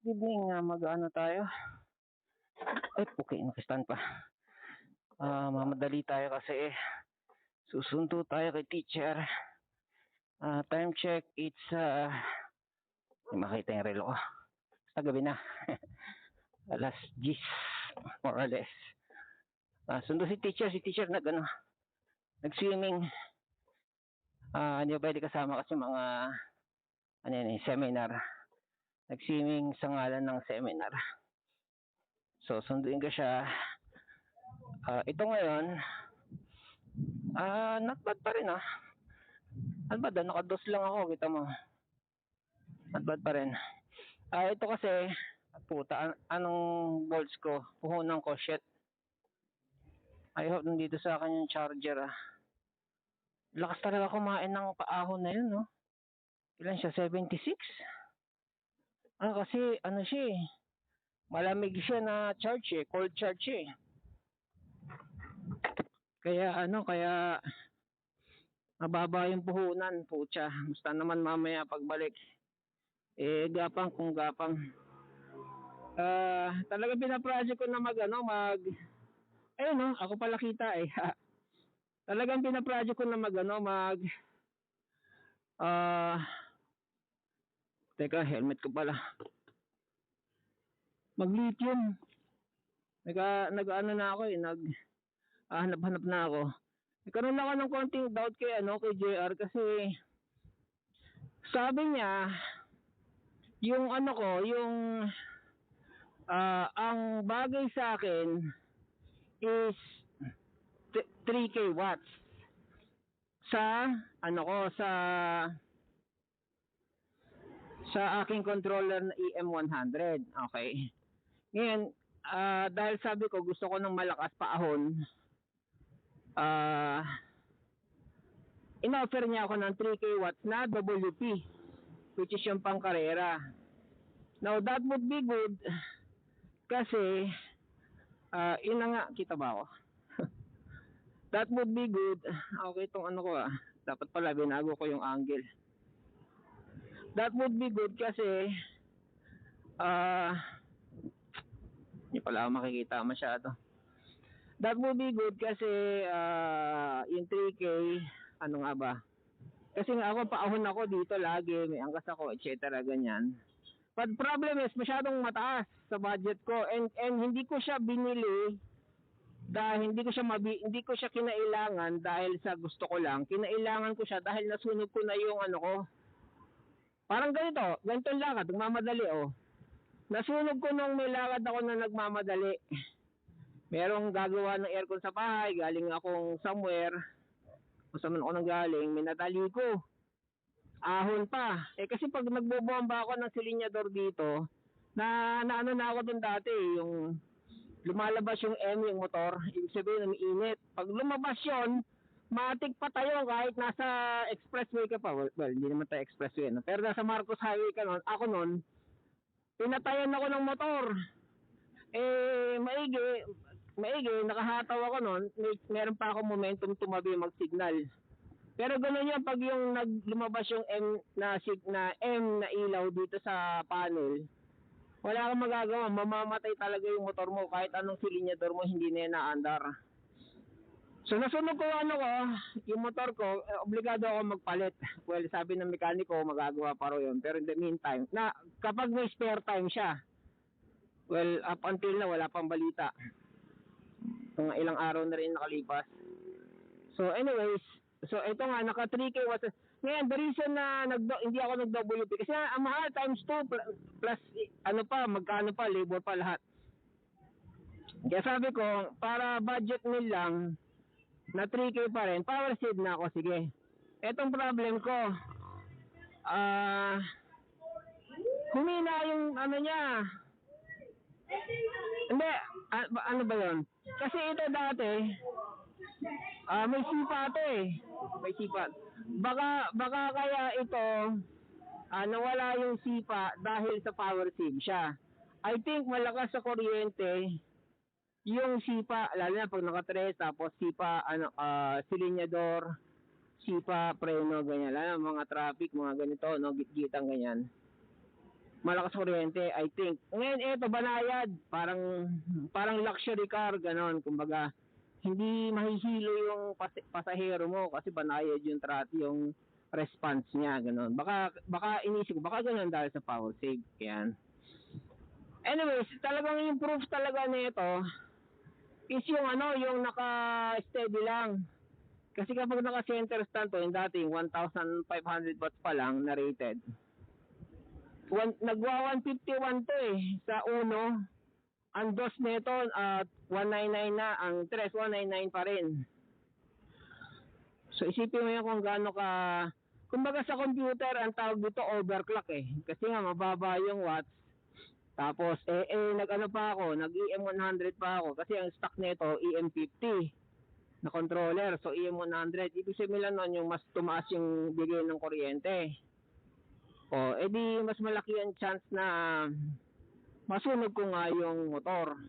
Evening, mag-ano tayo? Ay, okay, nakastand pa. Mamadali tayo kasi susundo tayo kay teacher. Time check, it's hindi makita yung relo ko. Sa gabi na. Alas 10, more or less. Sundo si teacher nag-swimming. Hindi pwede kasama kasi mga seminar. Nag-swimming sa ngalan ng seminar. So, sunduin ko siya. Ito ngayon, not bad pa rin Not bad, nakados lang ako, kita mo. Not bad pa rin. Ito kasi, puta, anong bolts ko? Puhunan ko, shit. I hope nandito sa akin yung charger Lakas talaga kumain ng paahon na yun, no? Ilan siya? 76? Kasi, siya malamig siya na charge cold charge Kaya, kaya, mababa yung puhunan, putya. Basta naman mamaya pagbalik. Gapang kung gapang. Talaga pinaproject ko na ayun ako pala kita Talagang pinaproject ko na teka, helmet ko pala. Mag-lithium. Nag-ano na ako hanap-hanap na ako. Nagkaroon ako ng konting doubt kay JR kasi sabi niya yung ang bagay sa akin is 3k watts sa sa aking controller na EM100. Okay. Ngayon, dahil sabi ko gusto ko ng malakas paahon, in-offer niya ako ng 3k watts na WP, which is yung pang karera. Now that would be good kasi nga, kita ba ako? That would be good. Okay, itong ko dapat pala binago ko yung angle. That would be good kasi hindi pala makikita masyado. That would be good kasi yung 3K, nga ba? Kasi nga ako, paahon ako dito lagi, may angkas ako, etc. ganyan. But problem is, masyadong mataas sa budget ko and hindi ko siya binili dahil hindi ko siya kinailangan dahil sa gusto ko lang. Kinailangan ko siya dahil nasunog ko na yung ko. Parang ganito ang lakad, nagmamadali Nasunog ko nung may lakad ako na nagmamadali. Merong gagawa ng aircon sa bahay, galing akong somewhere. Kung saan ako nang galing, may natali ko. Ahon pa. Kasi pag nagbobomba ako ng silinyador dito, na ako dun dati, yung lumalabas yung yung motor, ibig sabihin umiinit. Pag lumabas yun, matik pa tayo kahit nasa expressway ka pa. Well, hindi naman tayo expressway. Pero nasa Marcos Highway ka nun, ako nun, pinatayan ako ng motor. Maigi, nakahataw ako nun, meron pa akong momentum tumabi mag-signal. Pero gano'n yan pag yung lumabas yung M na ilaw dito sa panel, wala kang magagawa, mamamatay talaga yung motor mo kahit anong silinyador mo hindi na naandar. So nasunog ko yung motor ko, obligado ako magpalit. Well, sabi ng mekaniko, magagawa pa rin yun. Pero in the meantime, kapag may spare time siya, well, up until na wala pang balita. Mga ilang araw na rin nakalipas. So anyways, ito nga, naka 3K watts. Ngayon, the reason na hindi ako nag-WP, kasi ang mahal times 2 plus magkano pa, labor pa lahat. Kaya sabi ko, para budget nil lang, na 3K pa rin, power save na ako, sige. Etong problem ko, humina yung niya. Hindi, ano ba yun? Kasi ito dati, may sipa ito May sipa. Baka kaya ito, nawala yung sipa dahil sa power save siya. I think malakas sa kuryente, yung sipa, lalo na pag naka-tres, tapos sipa, silinyador, sipa, preno, ganyan. Lalo mga traffic, mga ganito, gitgitang ganyan. malakas kuryente, I think. Ngayon eto banayad, parang luxury car ganon, kumbaga hindi mahihilo yung pasahero mo kasi banayad yung yung response niya ganon. Baka inisip ko baka ganon dahil sa power save. Yan. Anyways, talagang yung proof talaga nito is yung yung naka-steady lang. Kasi kapag naka-center stand to, yung dating 1,500 watts pa lang na rated, nagwa 151 to sa uno. Ang dos nito 199 na, ang tres 199 pa rin. So isipin mo yan kung gaano ka, kumbaga sa computer ang tawag dito overclock kasi nga mababa yung watts. Tapos nag-ano pa ako, nag-EM100 pa ako kasi ang stock nito EM50 na controller. So EM100, ibig sabihin nun yung mas tumaas yung bigay ng kuryente. Edi mas malaki ang chance na masunog ko nga yung motor,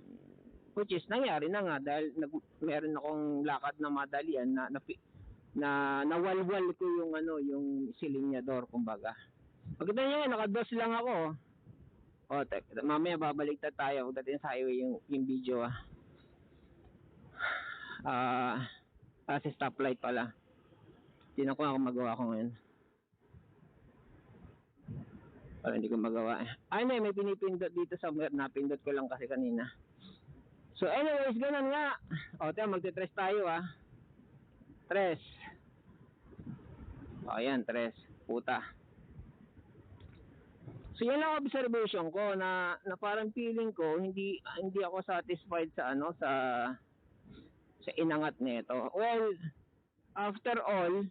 which is nangyari na nga dahil meron akong lakad na madalian na nawalwal ko yung yung silinyador kumbaga. Pagkita niyo naka-dos lang ako. Mamaya babaliktad tayo pagdating sa highway yung video kasi stoplight pala. Hindi ko ako magawa ko ngayon. Hindi ko magawa may pinipindot dito sa napindot ko lang kasi kanina. So anyways, ganun nga. Tayo magte-tres tayo Tres. Ayan, tres. Puta. So yan lang observation ko na parang feeling ko hindi ako satisfied sa sa inangat nito. Well, after all,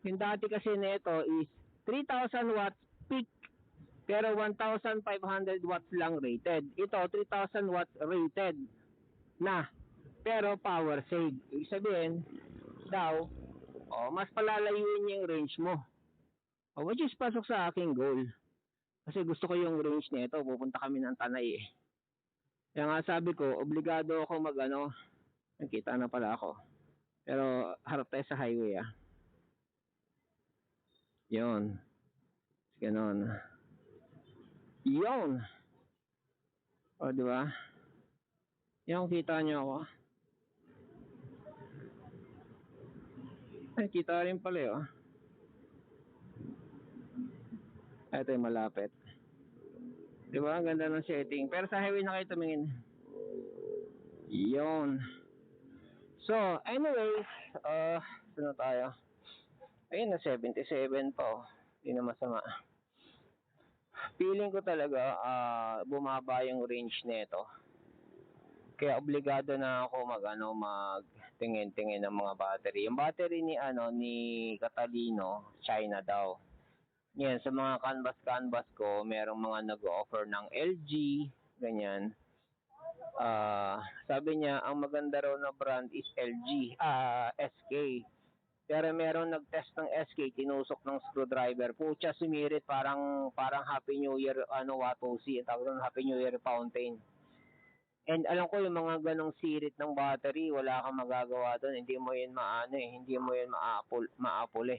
yung dati kasi nito is 3,000 watts peak pero 1,500 watts lang rated. Ito 3,000 watts rated na pero power save. Ibig sabihin daw mas palalayuin yung range mo. Which is pasok sa aking goal. Kasi gusto ko yung range nito, pupunta kami ng Tanay Kaya nga sabi ko, obligado ako nakita na pala ako. Pero harap tayo sa highway Yun. Ganon. Yun. Diba? Yung kita nyo ako. Kita rin pala Ito yung malapit. Diba? Ang ganda ng setting. Pero sa highway na kayo tumingin. Yun. So, anyways, saan tayo? Ayun na, 77 pa Hindi na masama. Feeling ko talaga, bumaba yung range nito. Kaya obligado na ako magtingin-tingin ng mga battery. Yung battery ni Catalino, China daw. Yan, sa mga canvas ko, merong mga nag-offer ng LG, ganyan. Sabi niya, ang maganda raw na brand is LG, SK. Pero meron nag-test ng SK, tinusok ng screwdriver. Pucha, sumirit, parang Happy New Year, Watosi, tawag ng Happy New Year fountain. And alam ko yung mga ganong sirit ng battery, wala kang magagawa doon. Hindi mo yun hindi mo yun maapul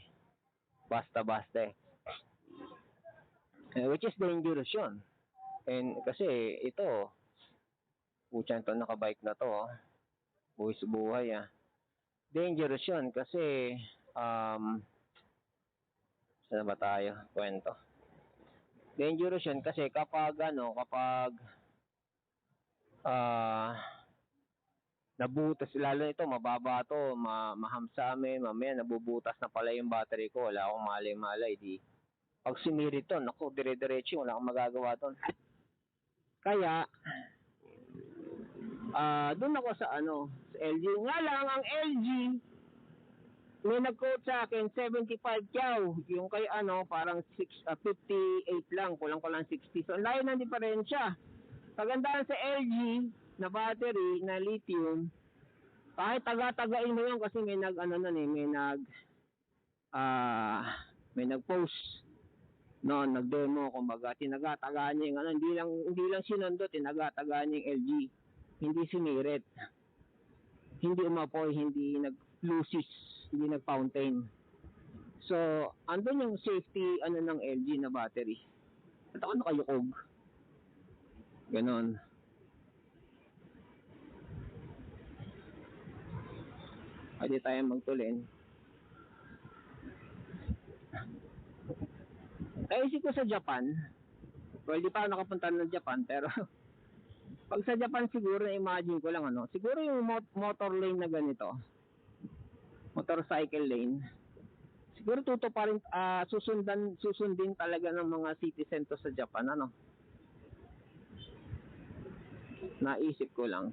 Basta-basta which is dangerous yun. And kasi ito, pucha ito nakabike na to buhay sa buhay dangerous yun kasi saan ba tayo kwento dangerous yun kasi kapag nabutas, lalo nito mababa to, mahamsa mamaya nabubutas na pala yung battery ko, wala akong malay di pag sumirit to, naku, dire-diretso, wala akong magagawa doon. Kaya doon ako sa sa LG. Nga lang, ang LG may nag-quote sa akin 75 kyaw, yung kay parang 58 lang, kulang 60. So layo ng diferensya. Pagandaan sa LG na battery na lithium, kahit taga-tagain mo yun kasi may may nag-post nag-demo, kumbaga tinaga-tagaan niya yung hindi lang sinundo, tinaga-tagaan niya yung LG, hindi sinirit, hindi umapoy, hindi nag-lucis, hindi nag-fountain. So andun yung safety ng LG na battery. At ako nakayukog. Ganon. Pwede tayo magtulin. Naisip ko sa Japan, well, di pa ako nakapunta ng Japan, pero pag sa Japan siguro, na-imagine ko lang siguro yung motor lane na ganito, motorcycle lane, siguro tutuparin, susundin talaga ng mga citizen to sa Japan, naisip ko lang.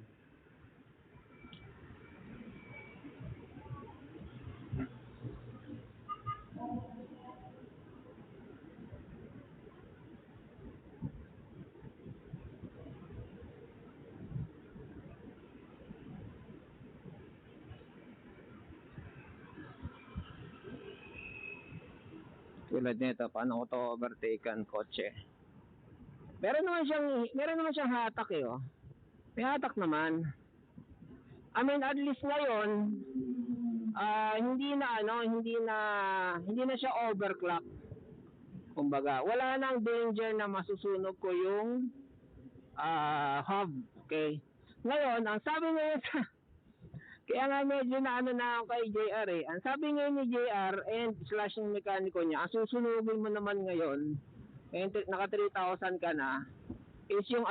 Tulad nito, paano ko to overtaken kotse? Meron naman siyang hatak May hatak naman. I mean, at least ngayon, hindi na siya overclock. Kumbaga, wala nang danger na masusunog ko yung hub, okay? Ngayon, ang sabi ngayon kaya nga medyo na ako kay JR ang sabi ngayon ni JR and slash yung mekaniko niya, ang susunugin mo naman ngayon, naka 3,000 ka na, is yung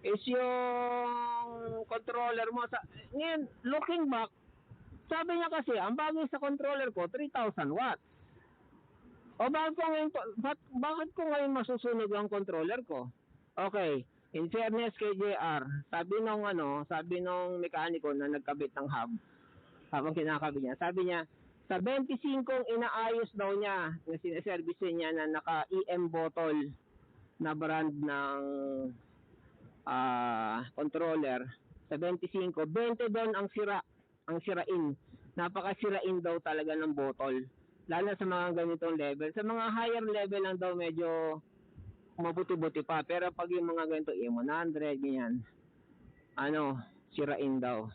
is yung controller mo. Ngayon, looking back, sabi niya kasi, ang bagay sa controller ko, 3,000 watts. O bakit ko ngayon masusunog ang controller ko? Okay, in fairness kay JR, sabi nung mekaniko na nagkabit ng hub, habang kinakabit niya, sabi niya, sa 25 inaayos daw niya, na sinaservice niya na naka-EM bottle na brand ng controller, sa 25, 20 doon ang sirain. Napakasirain daw talaga ng bottle. Lalo sa mga ganitong level. Sa mga higher level lang daw medyo mabuti-buti pa. Pero pag yung mga ganito, E100, ganyan, sirain daw.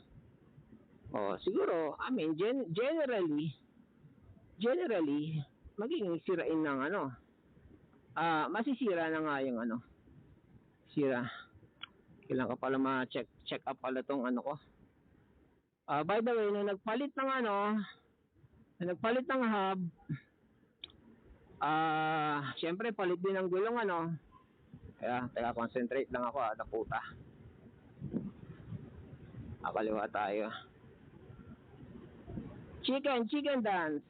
Siguro, I mean, generally, magiging sirain ng masisira na nga yung sira. Kailangan ka pala ma-check up pala tong ko. By the way, nung nagpalit ng hub, syempre palit din ng gulong Kaya, concentrate lang ako naputa. Kaliwa tayo. Chicken dance.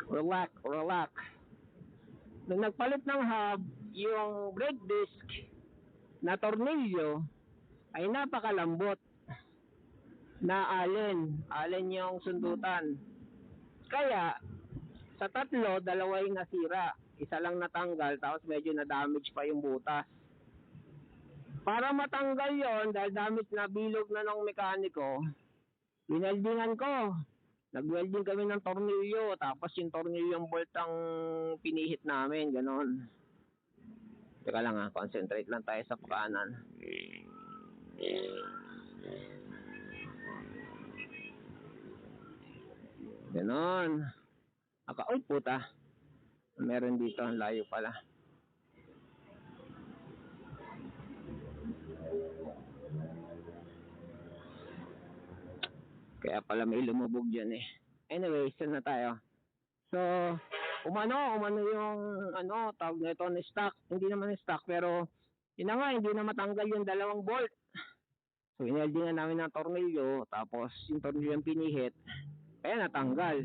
Relax. Nung nagpalit ng hub, yung brake disc na tornilyo ay napakalambot na allen yung sundutan. Kaya sa tatlo, dalawa yung nasira, isa lang natanggal, tapos medyo na-damage pa yung butas. Para matanggal yon, dahil damage na bilog na ng mekaniko, wineldingan ko. Nag-welding kami ng tornilyo, tapos yung tornilyong bolt ang pinihit namin, ganon. Teka lang concentrate lang tayo sa pakanan. Ganon. Uy, puta. Meron dito, ang layo pala. Kaya pala may lumubog dyan Anyway, saan na tayo? So, umano yung tawag nito na stock. Hindi naman stock, pero yun na nga, hindi na matanggal yung dalawang bolt. So, ineldingan namin ng tornilyo, tapos yung tornilyo yung pinihit, kaya natanggal.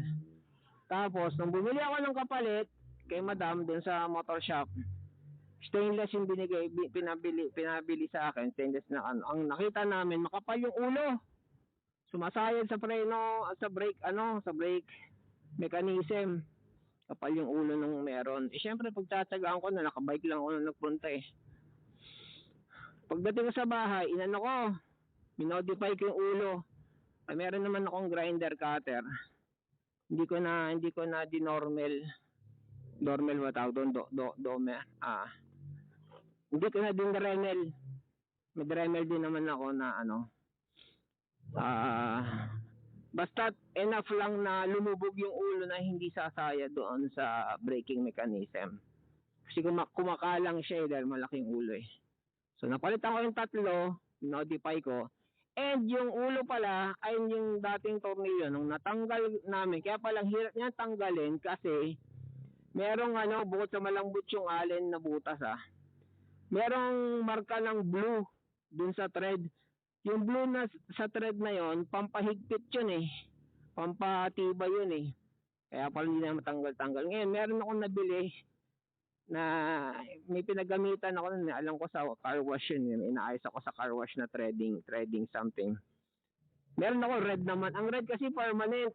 Tapos, nung bumili ako ng kapalit kay madam dun sa motor shop, stainless yung pinabili sa akin, stainless na ang nakita namin, makapal yung ulo. Sumasayad sa preno, sa brake mechanism. Kapal yung ulo nung meron. Syempre pagtatsagaan ko na, nakabike lang ako nung nagpunta Pagdating ko sa bahay, minodify ko yung ulo. Ay meron naman akong grinder cutter. Hindi ko na dinormal ba tawag doon? Hindi ko na din Dremel. May Dremel din naman ako na Basta enough lang na lumubog yung ulo na hindi sasaya doon sa braking mechanism. Kasi kumakalang siya dahil malaking ulo eh. So napalitan ko yung tatlo, notify ko. And yung ulo pala ay yung dating tornilyo nung natanggal namin. Kaya palang hirap niya tanggalin kasi merong bukod sa malambot yung allen na butas merong marka ng blue dun sa thread. Yung blue na sa thread na yon, pampahigpit yun eh. Pampatibay yun eh. Kaya pala hindi na matanggal-tanggal. Ngayon, meron akong nabili na may pinagamitan ako nun. Alam ko sa car wash yun. Inaayos ako sa car wash na threading something. Meron ako red naman. Ang red kasi permanent.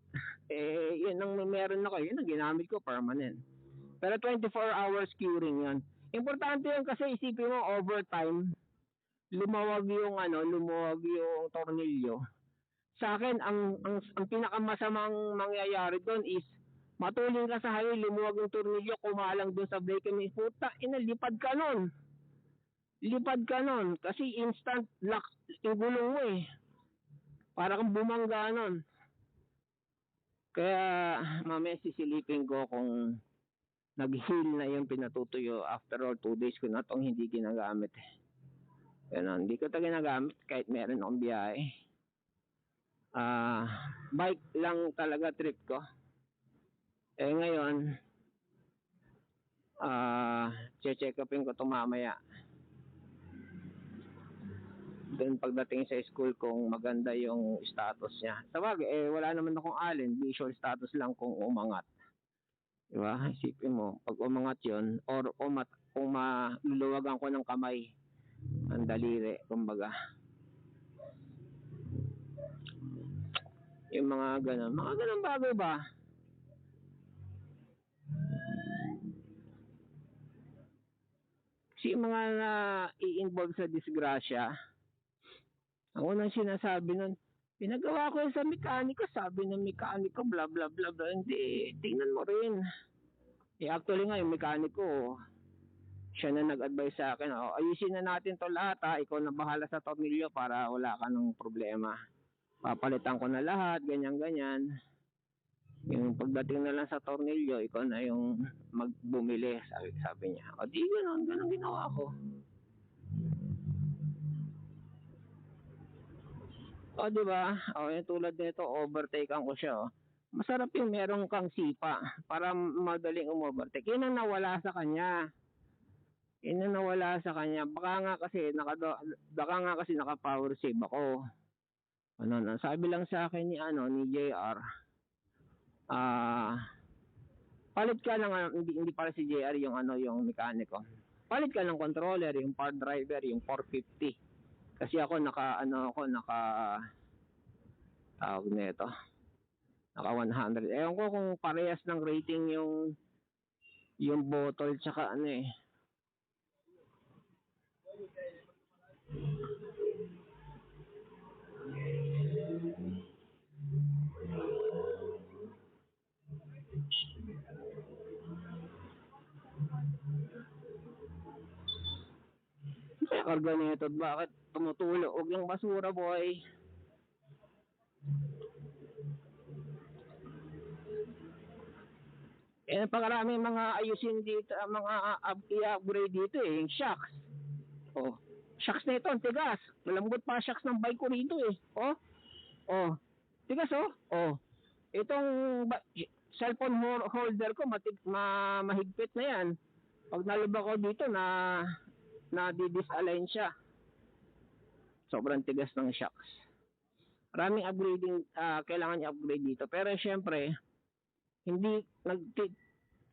Yun ang meron ako. Yun ang ginamit ko, permanent. Pero 24 hours curing yun. Importante yun kasi isipin mo overtime lumawag yung tornilyo. Sa akin ang pinakamasamang mangyayari doon is matulin ka sa highway, lumuwag yung tornilyo, kumalang doon sa brake and puta, lipad ka nun kasi instant lock yung gulong mo eh. Para kang bumangga nun. Kaya mamaya sisilipin ko kung nag-heal na yung pinatutuyo. After all 2 days ko na itong hindi ginagamit eh. Ganun. Hindi ko ito ginagamit kahit meron akong biyahe. Bike lang talaga trip ko. Ngayon, check upin ko ito mamaya. Then pagdating sa school kung maganda yung status niya. Sabagay, wala naman akong allen. Visual status lang kung umangat. Diba? Isipin mo, pag umangat yun, or kung maluluwagan ko ng kamay, ang daliri, kumbaga. Yung mga ganun bago ba? Kasi yung mga i-involve sa disgrasya, ang unang sinasabi nun, pinagawa ko sa mekaniko, sabi ng mekaniko, bla bla bla bla. Hindi, tingnan mo rin. Actually nga, yung mekaniko, siya na nag-advise sa akin, ayusin na natin to lahat ikaw na bahala sa tornilyo para wala ka ng problema. Papalitan ko na lahat, ganyan. Yung pagdating na lang sa tornilyo, ikaw na yung magbumili, sabi niya. Di ganun ginawa ko. Diba? Yung tulad nito, overtakean ko siya. Masarap yung merong kang sipa para madaling umovertake. Yun ang nawala sa kanya. Baka nga kasi naka-power save ako. Sabi lang sa akin ni JR, palit ka ng hindi para si JR yung yung mekaniko. Palit ka ng controller, yung power driver, yung 450. Kasi ako tawag nito. Naka 100. Ewan ko kung parehas ng rating yung bottle tsaka Kaya karga nito, bakit tumutulog yung basura, boy? Napakarami mga ayusin dito, mga i-upgrade dito yung shocks. Shocks na ito, ang tigas. Malambot pa shocks ng bike ko rito eh. Tigas itong cellphone holder ko mahigpit na yan. Pag nalubak ko dito na di-disalign siya. Sobrang tigas ng shocks. Maraming upgrading, kailangan i-upgrade dito. Pero syempre, hindi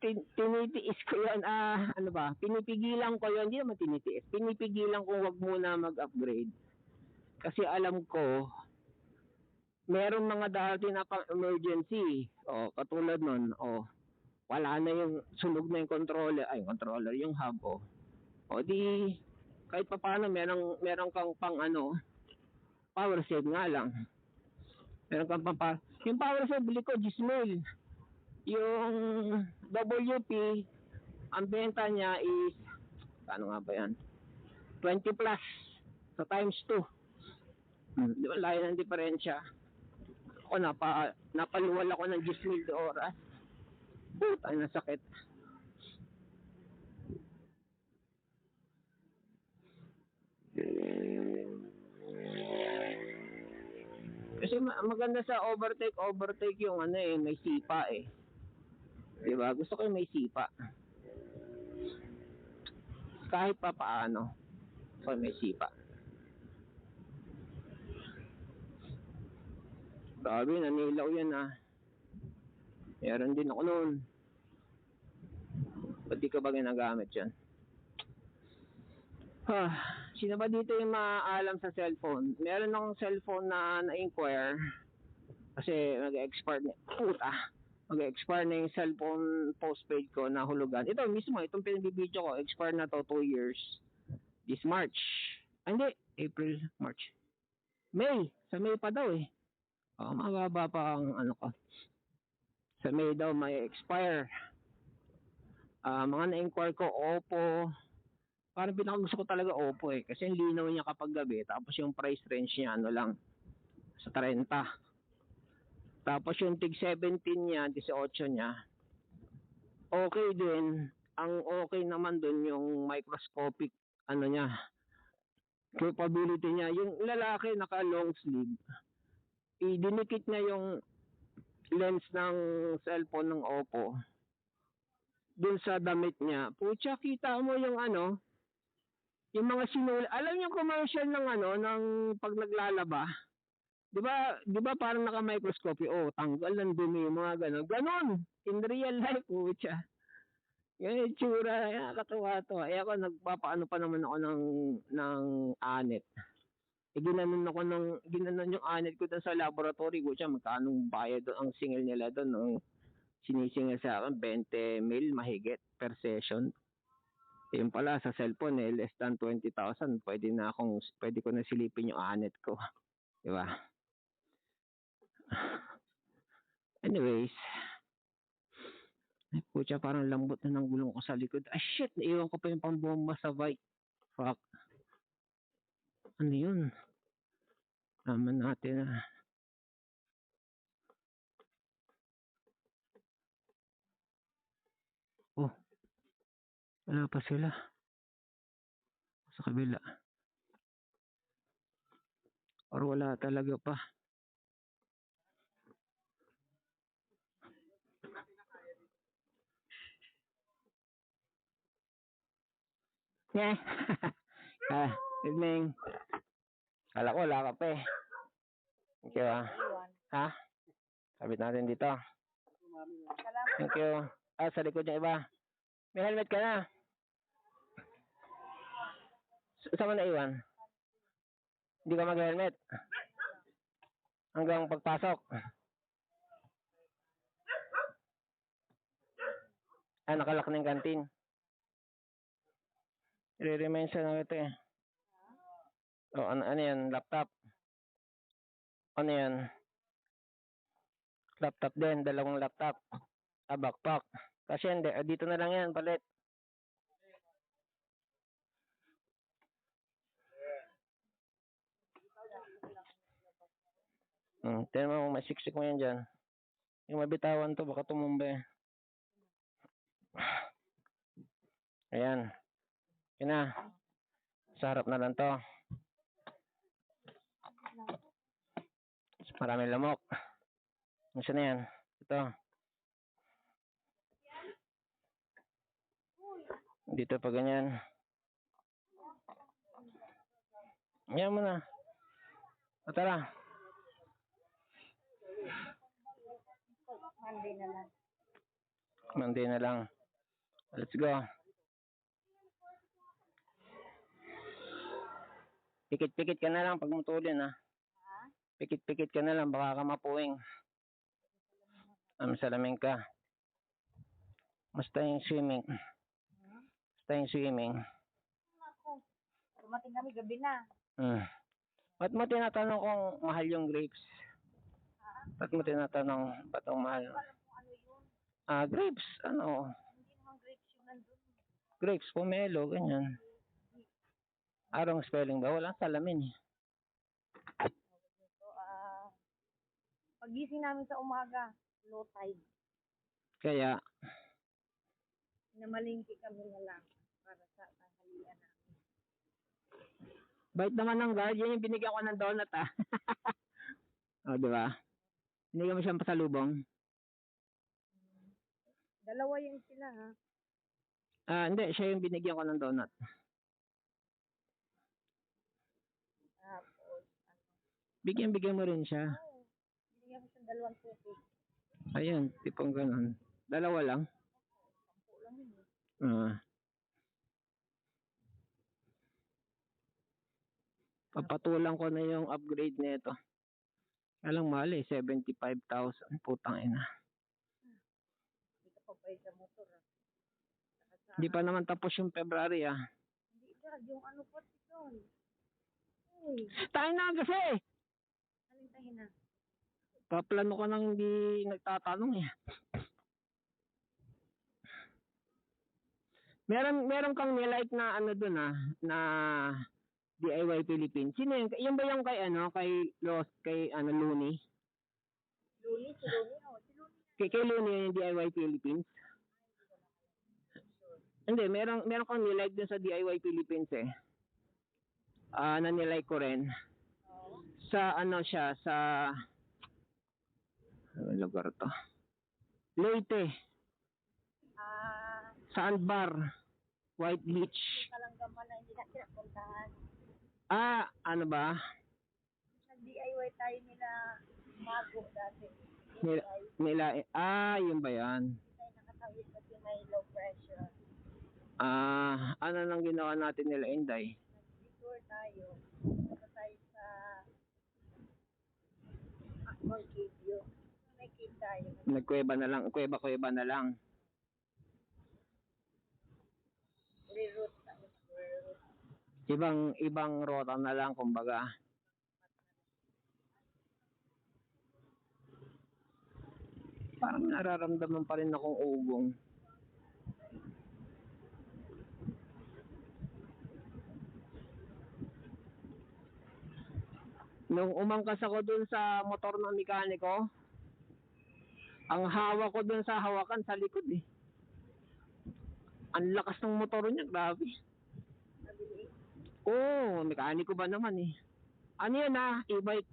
tinitiis ko yan, pinipigilan ko yun, hindi naman tinitiis, pinipigilan ko wag muna mag-upgrade. Kasi alam ko, meron mga dati na emergency, katulad nun, wala na yung, sunog na yung controller, yung hub, di, kahit pa paano, meron kang pang power save nga lang. Meron kang pang yung power save, bili ko, Gismail. Yung WP, ang benta niya is, paano nga ba yan? 20 plus, sa times 2. Di ba, layo ng diferensya. Ako, napaluwal ako ng 10,000 oras. Puta, nasakit. Kasi maganda sa overtake yung ano eh, may sipa eh. Diba? Gusto ko yung may sipa. Kahit pa paano. So may sipa. Grabe, nanilaw yan ah. Meron din ako noon. Ba't di ka ba ginagamit yan? Sino ba dito yung maalam sa cellphone? Meron akong cellphone na na-inquire kasi mag-expire na. Puta! Mag-expire na yung cellphone postpaid ko na hulugan. Ito mismo, itong pinibidyo ko, expire na to 2 years. This March. Hindi, April, March. May! Sa May pa daw eh. Mababa pa ang ano ko. Sa May daw may expire. Mga na-inquire ko, Oppo. Parang pinakagusto ko talaga Oppo eh. Kasi ang linaw niya kapag gabi. Tapos yung price range niya, ano lang, sa 30. Tapos yung tig 17 niya, 18 niya. Okay din. Ang okay naman dun yung microscopic, ano niya, capability niya. Yung lalaki naka long sleeve. Idinikit niya yung lens ng cellphone ng Oppo. Dun sa damit niya. Pucha, kita mo yung ano, yung mga alam niyo commercial ng ano, ng pag naglalaba. 'Di ba parang naka-microscope, tanggal ng dumi, mga ganon. Ganon in real life, pucha. Yung itsura, nakakatuwa to. Ako nagpapaano pa naman ako ng anet. Ginanon yung anet ko doon sa laboratory ko siya, magkano bayad doon, ang singil nila doon, ng sinisingil sa akin 20 mil mahigit per session. Yung pala sa cellphone eh, less than 20,000, pwede ko na silipin yung anet ko. Di ba? Anyways, ay putya, parang lambot na ng gulong ko sa likod. Shit, naiwan ko pa yung pambomba sa bike. Fuck. Ano yun? Naman natin ah. Oh, wala pa sila. Sa kabila. Or wala talaga pa. Yeah. Evening. Kala ko wala ka pa eh. Thank you ah. Ha? Sabit natin dito. Thank you. Sa likod niya iba. May helmet ka na. Saan mo na iwan? Hindi ka mag-helmet? Hanggang pagpasok? Nakalak na yung kantin. I-remind siya na ito eh. Ano yan? Laptop? Ano yan? Laptop din. 2 laptop. Backpack. Kasi hindi. Dito na lang yan. Palit. Tignan mo, masiksik mo yan dyan. Yung mabitawan to, baka tumumba. Ayan. Yan na. Sa harap na lang to. Maraming lamok. Nasaan na yan? Ito. Dito pa ganyan. Ayan mo na. Tara. Monday na lang. Let's go. Pikit-pikit ka na lang pag mutulin ha. Pikit-pikit ka na lang, baka ka mapuwing. Salamin ka. Basta yung swimming. Dumating kami gabi na. Ba't mo tinatanong kung mahal yung grapes? Ba't mo tinatanong ba't ang mahal? Grapes, ano? Hindi naman grapes yung nandun. Grapes, pomelo, ganyan. Arong spelling ba? Walang salamin eh. Pagising namin sa umaga, low tide. Kaya, Namalingki kami na lang para sa tanghalian namin. bait naman ng guard. Yan yung binigyan ko ng donut, ah. O, di ba? Binigyan mo siyang pasalubong. Dalawa yan sila ha. Hindi. Siya yung binigyan ko ng donut. Tapos, Bigyan mo rin siya. binigyan ko siyang dalawang tubig. Ayun, tipong ganun. Dalawa lang. 10 lang yun eh. Papatulang ko na yung upgrade nito. Alang mahal eh, 75,000. Putang ina. Hindi ka pa bayad sa motor ha. Hindi pa naman tapos yung February ah. Hindi ka, yung ano po ito. Hey, Tayo na kasi! alintahin na. Paplano ko nang hindi nagtatanong eh. Meron kang nilike na ano dun ah, na DIY Philippines. Sino yun? Yun ba yung kay ano, kay Looney? Luni, si Luni. Oh, si Luni. Kay Looney yung DIY Philippines? Hindi, meron kang nilike dun sa DIY Philippines eh. Na nilike ko rin. Sa ano siya, sa ano lugar to? Leyte. Sandbar. White Beach. Kalanggaman na hindi natin napuntahan. Ano ba? Nag-DIY tayo nila Mago dati. Yun ba yan? Hindi tayo nakatawid kasi may low pressure. Ano nang ginawa natin nila Inday? Nag-detour tayo. Punta tayo sa Akmol Cave View. May cave tayo. Nagkuweba na lang, kuweba na lang. Reroute tayo. Reroute. Ibang rota na lang kumbaga. Parang nararamdaman pa rin akong ugong. Nung umangkas ako dun sa motor ng mekaniko, ang hawak ko dun sa hawakan sa likod eh. Ang lakas ng motor niya, grabe. Oo, mekaniko ba naman eh. Ano yan e-bike.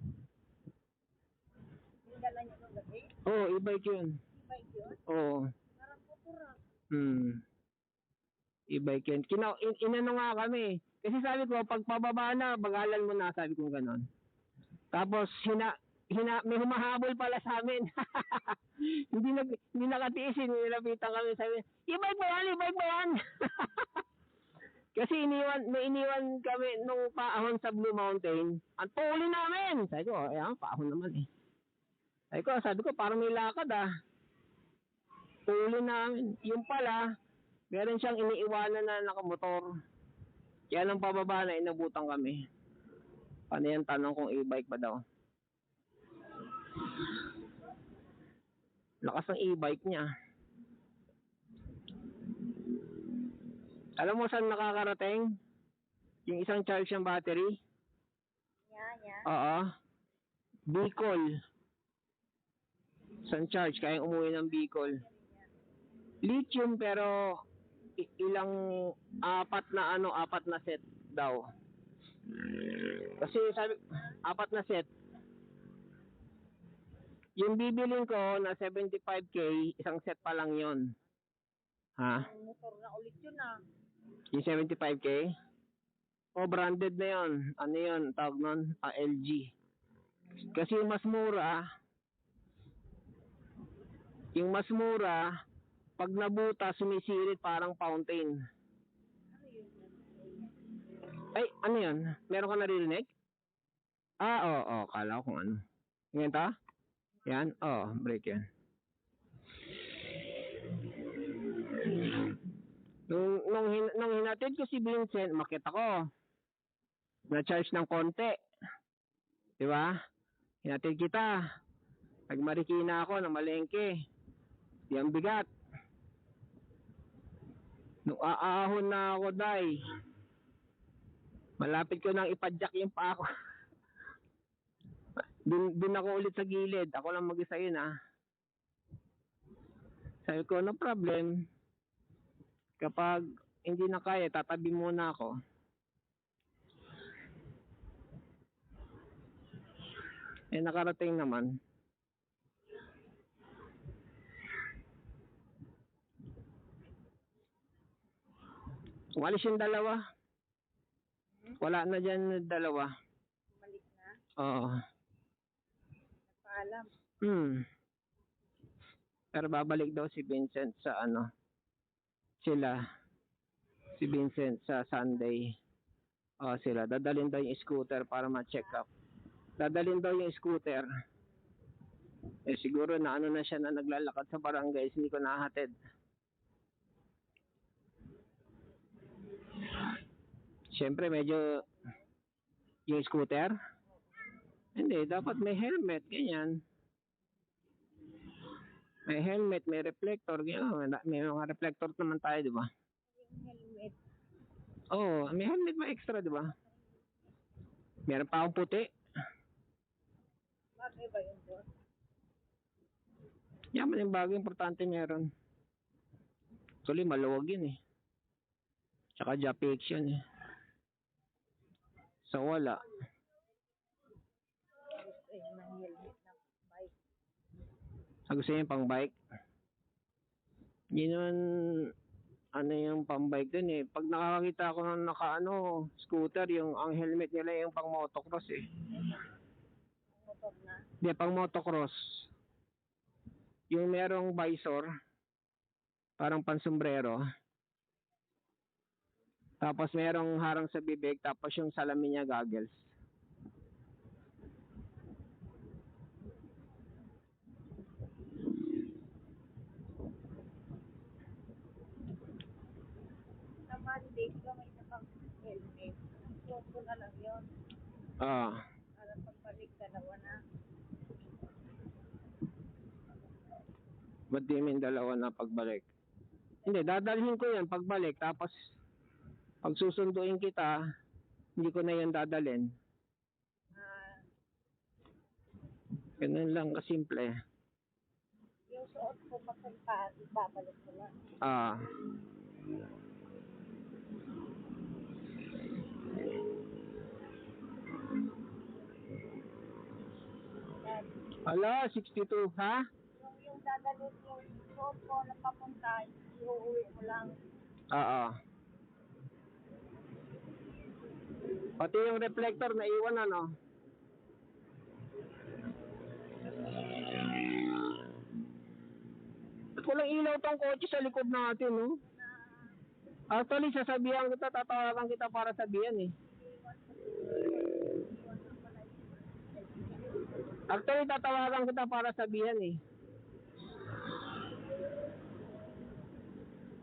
Yung dala niyo nung gabi? Oo, e-bike yun. E-bike yun? Oo. Parang motor E-bike yun. Inano nga kami. Kasi sabi ko, pag pababa na, bagalan mo na, sabi ko gano'n. Tapos, may humahabol pala sa amin. hindi nakatiisin, nilapitan kami, sabi, e-bike ba yan? Kasi may iniwan kami nung paahon sa Blue Mountain. Ang tuli namin! Sabi ko, paahon naman eh. Sabi ko, parang may lakad Tuli namin. Yung pala, meron siyang iniiwanan na nakamotor. Kaya nang pababa na, inabutan kami. Paano yung tanong kung e-bike ba daw? Lakas ng e-bike niya. Alam mo saan nakakarating? Yung isang charge ng battery? Yeah. Oo. Bicol. Isang charge, kaya umuwi ng Bicol. Lithium pero apat na set daw. Kasi sabi, 4 na set. Yung bibilin ko na 75k, isang set pa lang yon. Motor na ulit yun Yung 75k? Branded na yon. Ano yun? Tawag nun? LG. Kasi yung mas mura, pag nabuta, sumisirit parang fountain. Ay, ano yun? Meron ka naririnig? Oo, kala ko kung ano. Ngayon ta? Yan? Break yan. Nung hinatid ko si Vincent, makita ko. Na-charge ng konti. Diba? Hinatid kita. Nagmarikina ako ng malengke. Di ang bigat. Nung aahon na ako, day. Malapit ko nang ipadyak yung pa ako. Dun ako ulit sa gilid. Ako lang mag-isa yun ah. Sabi ko, no problem. Kapag hindi na kaya, tatabi muna ako. Eh nakarating naman. Umalis yung dalawa. Wala na dyan dalawa. Bumalik na. Oo. Nagpaalam. Pero babalik daw si Vincent sa ano. Sila. Si Vincent sa Sunday. Sila. Dadalhin daw yung scooter para ma-check up. Dadalhin daw yung scooter. Eh siguro na ano na siya na naglalakad sa barangay. Hindi ko nahatid. Siyempre medyo yung scooter. Hindi. Dapat may helmet. Ganyan. May helmet, may reflector, gano'n. May mga reflector naman tayo, di ba? Yung helmet. Oo, may helmet pa extra, di ba? Meron pa akong puti. Bagay ba yun doon? Yaman yung bagay, importante meron. Actually, maluwag yun eh. Tsaka Japix yun eh. So, wala. Gusto yung mga helmet na bike. Gusto niya yung pang bike. Hindi naman ano yung pang bike dun eh. Pag nakakita ko ng scooter, yung ang helmet nila yung pang motocross eh. Motor na. Hindi, pang motocross. Yung merong visor, parang pansombrero. Tapos merong harang sa bibig, tapos yung salamin niya goggles. Sa Monday, ka may nakang helmet. Suot ko na lang yun. Para pagbalik, dalawa na. Ba't di min dalawa na pagbalik? Hindi, dadalhin ko yan pagbalik. Tapos, pag susunduin kita, hindi ko na yan dadalhin. Ganun lang kasimple. Yung suot ko pagkalipa, ibabalik ko lang. Ala, 62, ha? Yung dadalhin yung suot ko na papunta, iuwi mo lang. Oo. Pati yung reflector na iwan ano? Ba't walang ilaw tong kotse sa likod natin, no? Actually, sasabihan kita, tatawagan kita para sabihan eh. Actually, tatawagan kita para sabihan eh.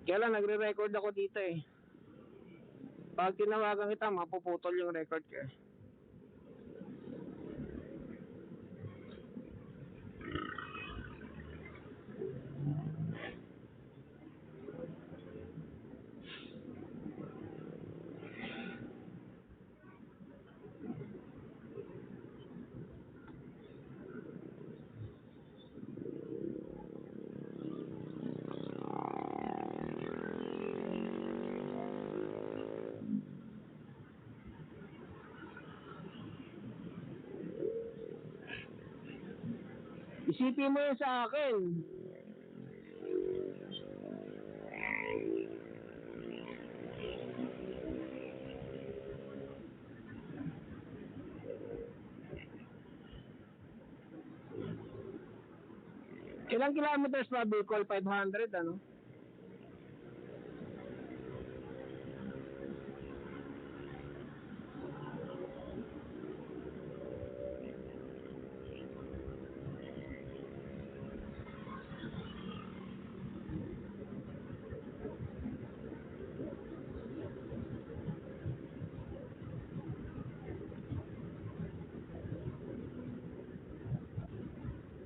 Kaya lang, nagre-record ako dito eh. Pag tinawagan kita, mapuputol yung record ko eh. Isipin mo yun sa akin. Ilang kilometers pa Bicol? 500 ano?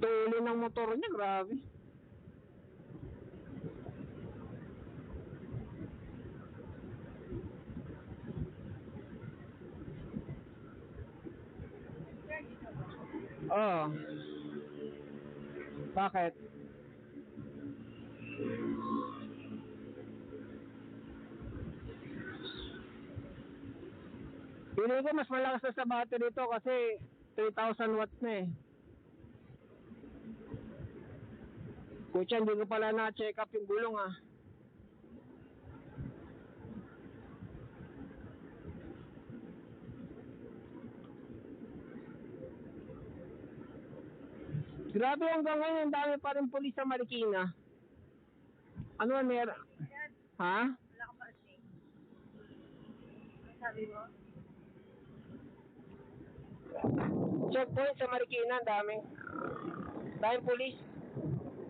Tuloy ng motor niya, grabe. Oo. Bakit? Pili ko mas malakas na sa battery ito kasi 3,000 watts na eh. Kutya, hindi ko pala na-check up yung gulong ah. Grabe, hanggang ngayon, ang dami pa rin pulis sa Marikina. Ano ba meron? Ha? Wala ka pa kasi. Ang sabi mo? Checkpoint sa Marikina, ang dami. Daming pulis.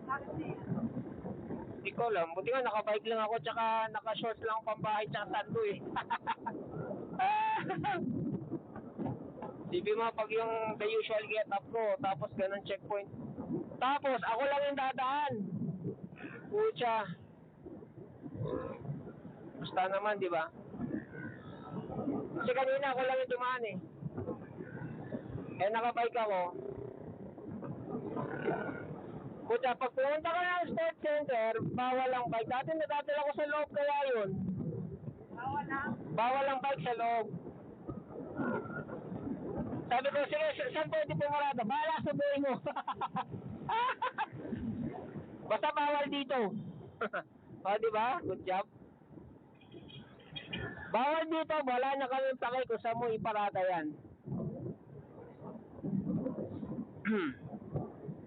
Bakit na yan? Hindi ko alam. Buti nga, nakabike lang ako, tsaka naka-shorts lang ako pambahay, tsaka sando eh. Sabi mo, pag yung the usual get up ko, tapos ganun checkpoint. Tapos, ako lang yung dadaan. Pucha. Basta naman, di ba? Kasi kanina ako lang yung dumaan eh. Eh, nakabike ako. Pucha, pag pumunta ka ng sport center, bawal ang bike. Dati nadadala ko sa loob, kaya yun. Bawal na. Bawal ang bike sa loob. Sabi ko, sige, saan pwede pumarada? Bahala sa buhay mo. Basta bawal dito. O, diba? Good job. Bawal dito, wala na kami pakay kung saan mo iparada yan.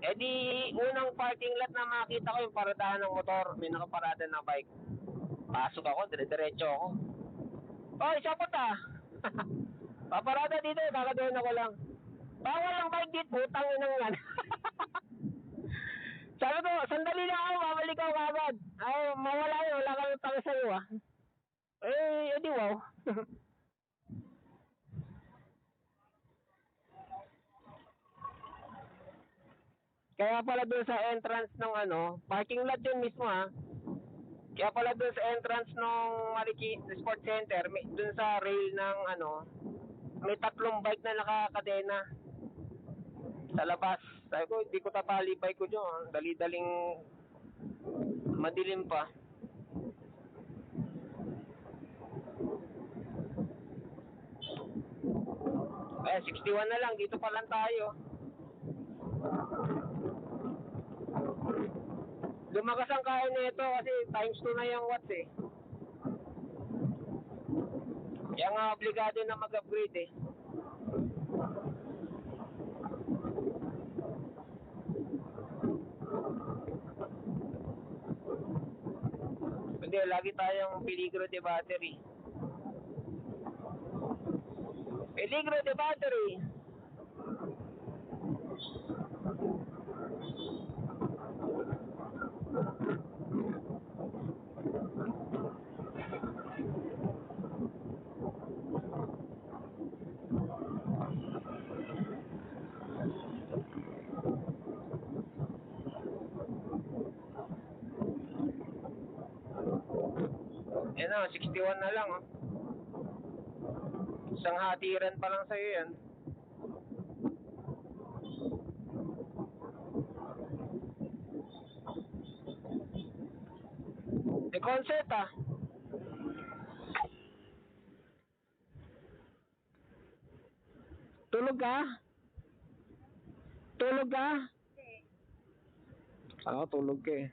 Eh di, unang parking lot na makita ko yung paradahan ng motor, may nakaparada na bike. Pasok ako, dire-diretso ako. Oy, sapot ah! Paparada dito, kakadoon ako lang. Bawal ang bike dito, putang inang yan. Sabi ko, sandali lang ako, babalik ako agad. Ay, mawala yun, wala kami pake sa'yo ah. Eh, edi wow. Kaya pala doon sa entrance ng ano, parking lot yun mismo ha. Kaya pala doon sa entrance ng Marikina Sport Center, may, doon sa rail ng ano, may 3 bike na nakakadena sa labas. Sabi ko, hindi ko tatali bike ko dyan. Dali-daling madilim pa. Eh, 61 na lang. Dito pa lang tayo. Lumakas ang kaya nito kasi times 2 na yung watts eh. Kaya nga obligado na mag-upgrade eh. Hindi, lagi tayong peligro de battery. Peligro de battery. Yan na, 61 na lang oh. Isang hatiran pa lang sa'yo yan. The concert ah. Tulog ka? Tulog ka? Ako tulog ka eh.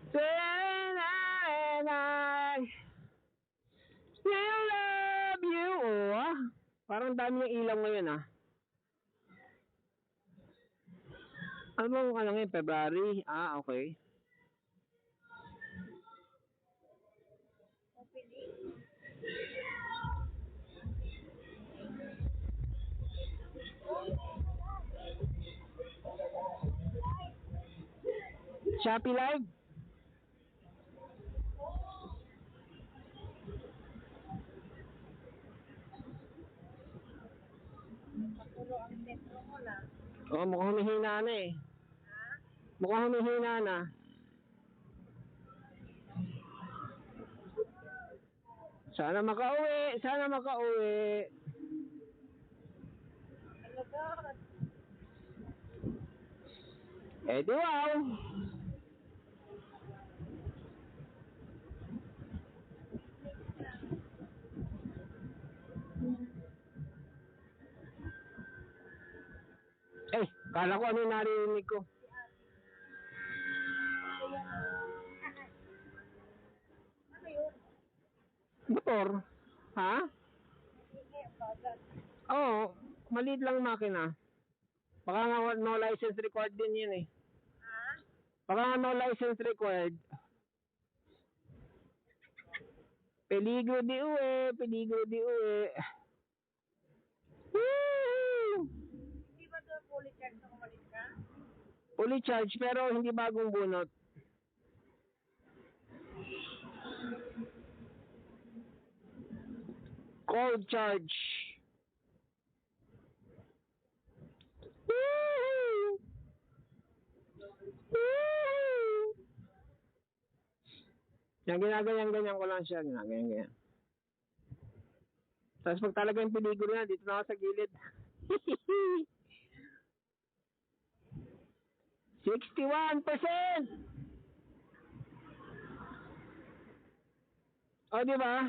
And I still love you. Oh, parang dami yung ilaw ngayon ah. Ano bang ano ngayon? February? Ah, okay. Shopee Live? Pakulo ang metro mo na. Oo, mukhang humihina na eh. Mukhang humihina na. Sana makauwi. Sana makauwi. Ano ba? Eh di wow. Eh, kala ko ano yung narinig ko. Ano yun? Motor. Ha? Hindi, ang bagal. Oo, maliit lang makina. Baka nga no license required din yun eh. Ha? Baka nga no license required. Peligro di uwi, peligro di uwi. Woo! Hindi ba doon fully charged na umalis ka? Fully charged pero hindi bagong bunot. Cold charge. Woo! Woo! Yan, ginaganyan-ganyan ko lang siya. Ginaganyan-ganyan. Tapos pag talaga yung peligro na, dito na ako sa gilid. 61%! O, di ba?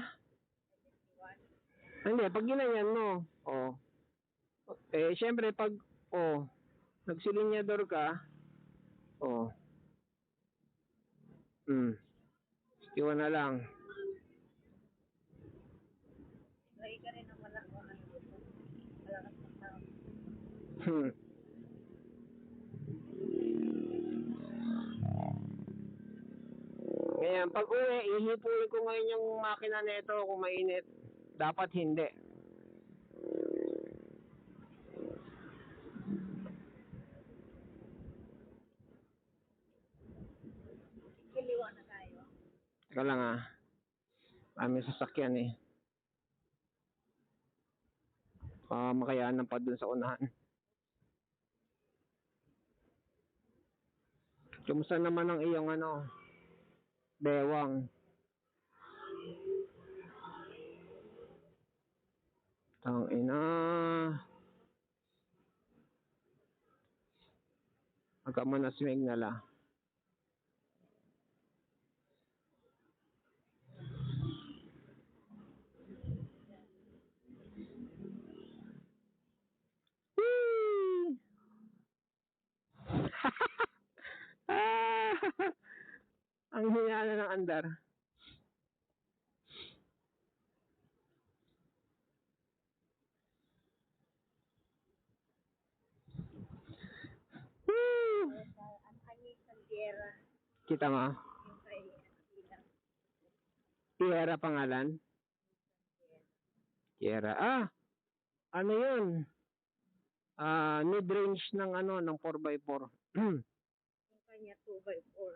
Hindi, pag ginanyan mo, oh. Eh, syempre, pag, oh, nagsilinyador ka, oh, 61 na lang. Lagi ka rin ang malakas dito. Malakas ng tao. Ngayon, pag uwi, ihipulin ko ngayon yung makina nito kung mainit. Dapat hindi. Kiliwa na tayo. Teka lang ah. Aming sasakyan eh. Makayanan pa dun sa unahan. Kumusta naman ang iyong ano? Bewang. Tang ina. Magkamanasmig na la. Whee! Ang hina na ng andar. Woo! Ang kanyang Sandiera. Kita mo? Yung kay Ilang. Tierra pangalan? Tierra. Ano yun? Mid-range ng ano, ng 4x4. Yung kanya 2x4.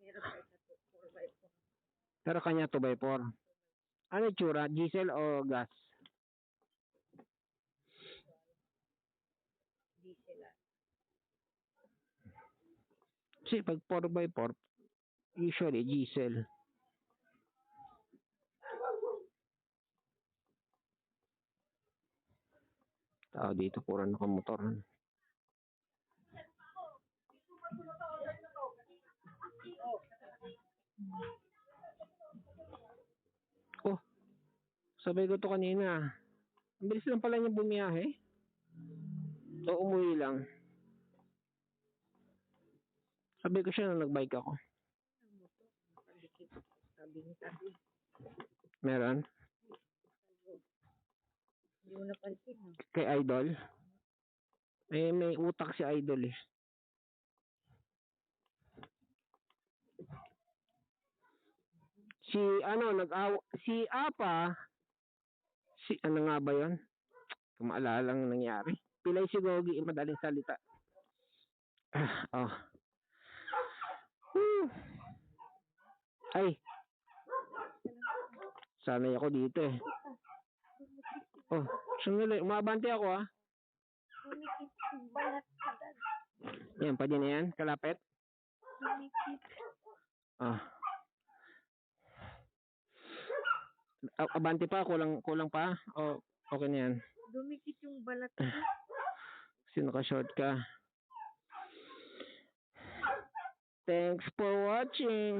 Meron pa isa 4x4. Pero kanya 2x4. Ano tsura? Diesel o gas? Diesel ah. Kasi pag 4x4, usually diesel. Tao dito, puro nakamotor. Oh, sabay ko to kanina. Ang bilis lang pala niya bumiyahe. So, umuwi lang. Sabi ko siya nung nagbike ako. Sabi ni Sabi. Meron? Hindi mo napansin ha. Kay Idol? May utak si Idol eh. Si si Apa, ano nga ba yun? Kung maalala lang nangyari. Pilay si Gogi, madaling salita. Oh. Whew. Ay. Sanay ako dito eh. Oh, sandali. Umabante ako ah. Kumikit yung balat agad. Yan, pwede na yan. Kalapit. Dumikit. Ah. Abante pa, kulang pa. O, okay na yan. Dumikit yung balat ko. Kasi naka-short ka. Thanks for watching.